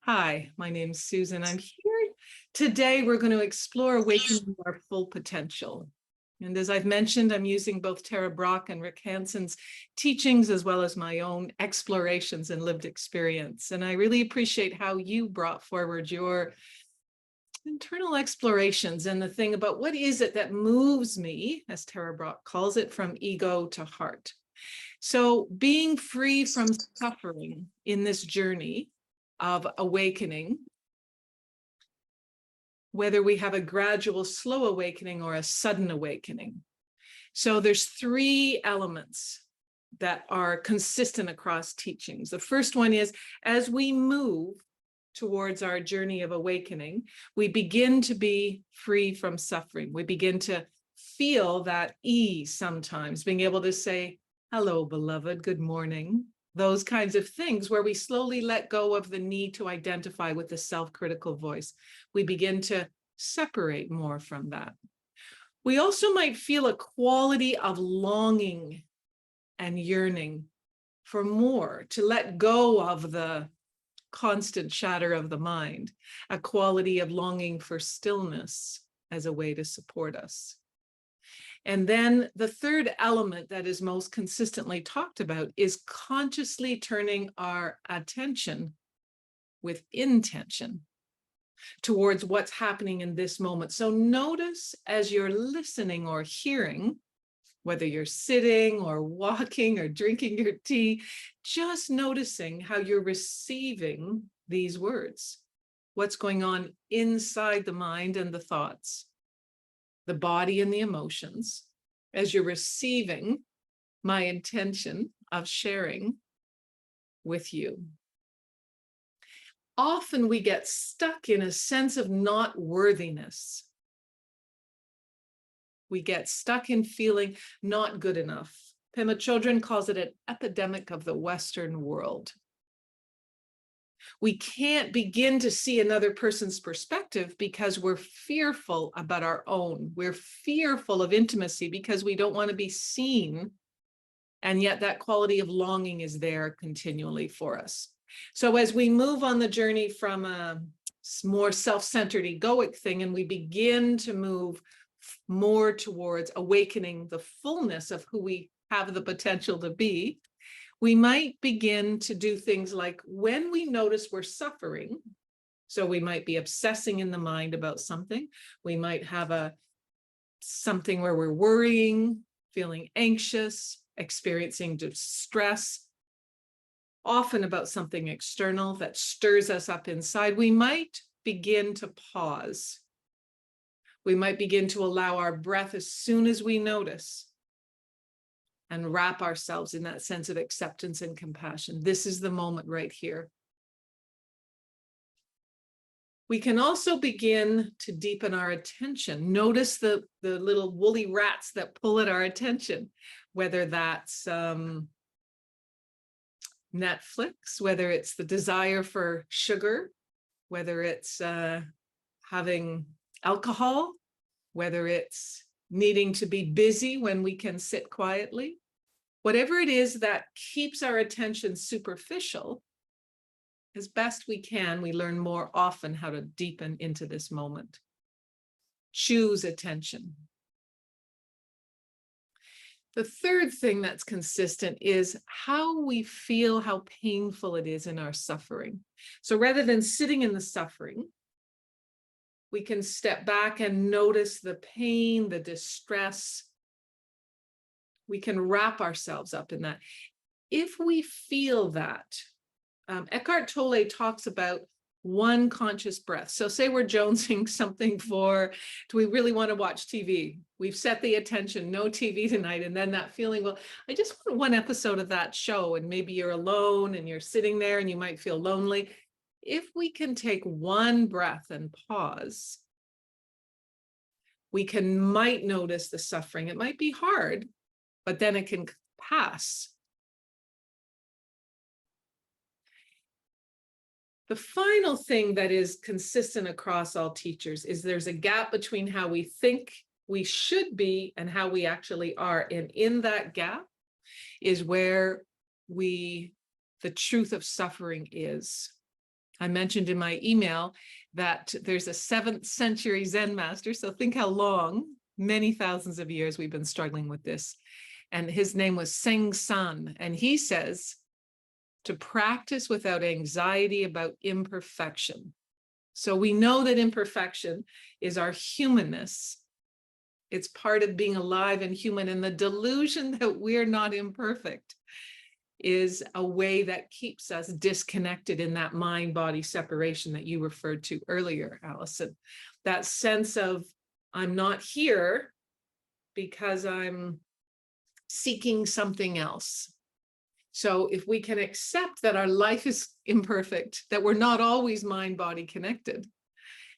Hi, my name's Susan. I'm here. Today, we're going to explore awakening our full potential. And as I've mentioned, I'm using both Tara Brach and Rick Hanson's teachings, as well as my own explorations and lived experience. And I really appreciate how you brought forward your internal explorations and the thing about what is it that moves me, as Tara Brach calls it, from ego to heart. So being free from suffering in this journey of awakening, whether we have a gradual slow awakening or a sudden awakening. So there's three elements that are consistent across teachings. The first one is, as we move towards our journey of awakening, we begin to be free from suffering. We begin to feel that ease sometimes, being able to say, hello, beloved, good morning. Those kinds of things where we slowly let go of the need to identify with the self-critical voice. We begin to separate more from that. We also might feel a quality of longing and yearning for more, to let go of the constant chatter of the mind, a quality of longing for stillness as a way to support us. And then the third element that is most consistently talked about is consciously turning our attention with intention towards what's happening in this moment. So notice as you're listening or hearing, whether you're sitting or walking or drinking your tea, just noticing how you're receiving these words, what's going on inside the mind and the thoughts, the body and the emotions, as you're receiving my intention of sharing with you. Often we get stuck in a sense of not worthiness. We get stuck in feeling not good enough. Pema Chodron calls it an epidemic of the Western world. We can't begin to see another person's perspective because we're fearful about our own. We're fearful of intimacy because we don't want to be seen. And yet that quality of longing is there continually for us. So as we move on the journey from a more self-centered egoic thing, and we begin to move more towards awakening the fullness of who we have the potential to be, we might begin to do things like when we notice we're suffering, so we might be obsessing in the mind about something, we might have something where we're worrying, feeling anxious, experiencing distress, often about something external that stirs us up inside, we might begin to pause. We might begin to allow our breath as soon as we notice and wrap ourselves in that sense of acceptance and compassion. This is the moment right here. We can also begin to deepen our attention. Notice the little woolly rats that pull at our attention, whether that's Netflix, whether it's the desire for sugar, whether it's having alcohol, whether it's needing to be busy when we can sit quietly. Whatever it is that keeps our attention superficial, as best we can, we learn more often how to deepen into this moment. Choose attention. The third thing that's consistent is how we feel how painful it is in our suffering. So rather than sitting in the suffering, we can step back and notice the pain, the distress. We can wrap ourselves up in that. If we feel that, Eckhart Tolle talks about one conscious breath. So say we're jonesing something for, do we really want to watch TV? We've set the attention, no TV tonight. And then that feeling, well, I just want one episode of that show. And maybe you're alone and you're sitting there and you might feel lonely. If we can take one breath and pause, we might notice the suffering. It might be hard, but then it can pass. The final thing that is consistent across all teachers is there's a gap between how we think we should be and how we actually are. And in that gap is where the truth of suffering is. I mentioned in my email that there's a 7th century Zen master. So think how long, many thousands of years we've been struggling with this. And his name was Seng San. And he says to practice without anxiety about imperfection. So we know that imperfection is our humanness. It's part of being alive and human. And the delusion that we're not imperfect is a way that keeps us disconnected in that mind-body separation that you referred to earlier, Allison. That sense of, I'm not here because I'm seeking something else. So if we can accept that our life is imperfect, that we're not always mind-body connected,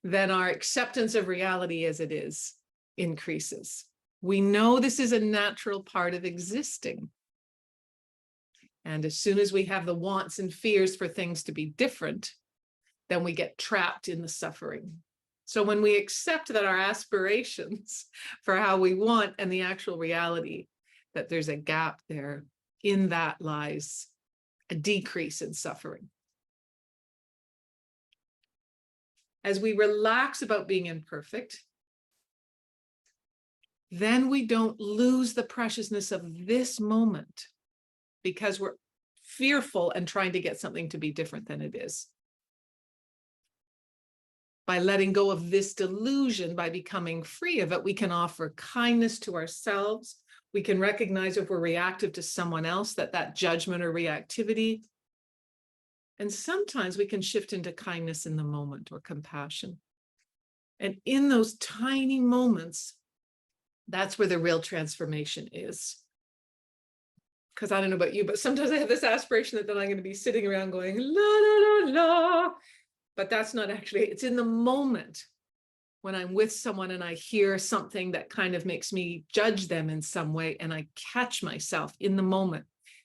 then our acceptance of reality as it is increases. We know this is a natural part of existing. And as soon as we have the wants and fears for things to be different, then we get trapped in the suffering. So when we accept that our aspirations for how we want and the actual reality, that there's a gap there, in that lies a decrease in suffering. As we relax about being imperfect, then we don't lose the preciousness of this moment because we're fearful and trying to get something to be different than it is. By letting go of this delusion, by becoming free of it, we can offer kindness to ourselves. We can recognize if we're reactive to someone else, that judgment or reactivity. And sometimes we can shift into kindness in the moment or compassion. And in those tiny moments, that's where the real transformation is. Because I don't know about you, but sometimes I have this aspiration that then I'm going to be sitting around going, la, la, la, la. But that's not actually, it's in the moment when I'm with someone and I hear something that kind of makes me judge them in some way, and I catch myself in the moment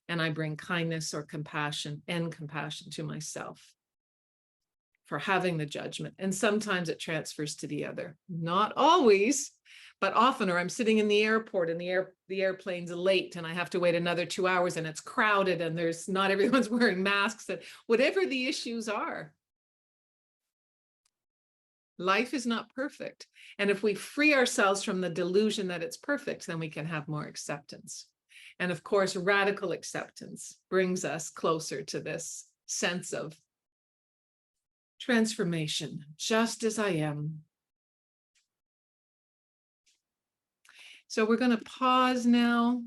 and I bring kindness or compassion and compassion to myself for having the judgment. And sometimes it transfers to the other. Not always, but often, or I'm sitting in the airport and the airplane's late and I have to wait another 2 hours and it's crowded and there's not everyone's wearing masks, and whatever the issues are. Life is not perfect. And if we free ourselves from the delusion that it's perfect, then we can have more acceptance. And of course, radical acceptance brings us closer to this sense of transformation, just as I am. So we're going to pause now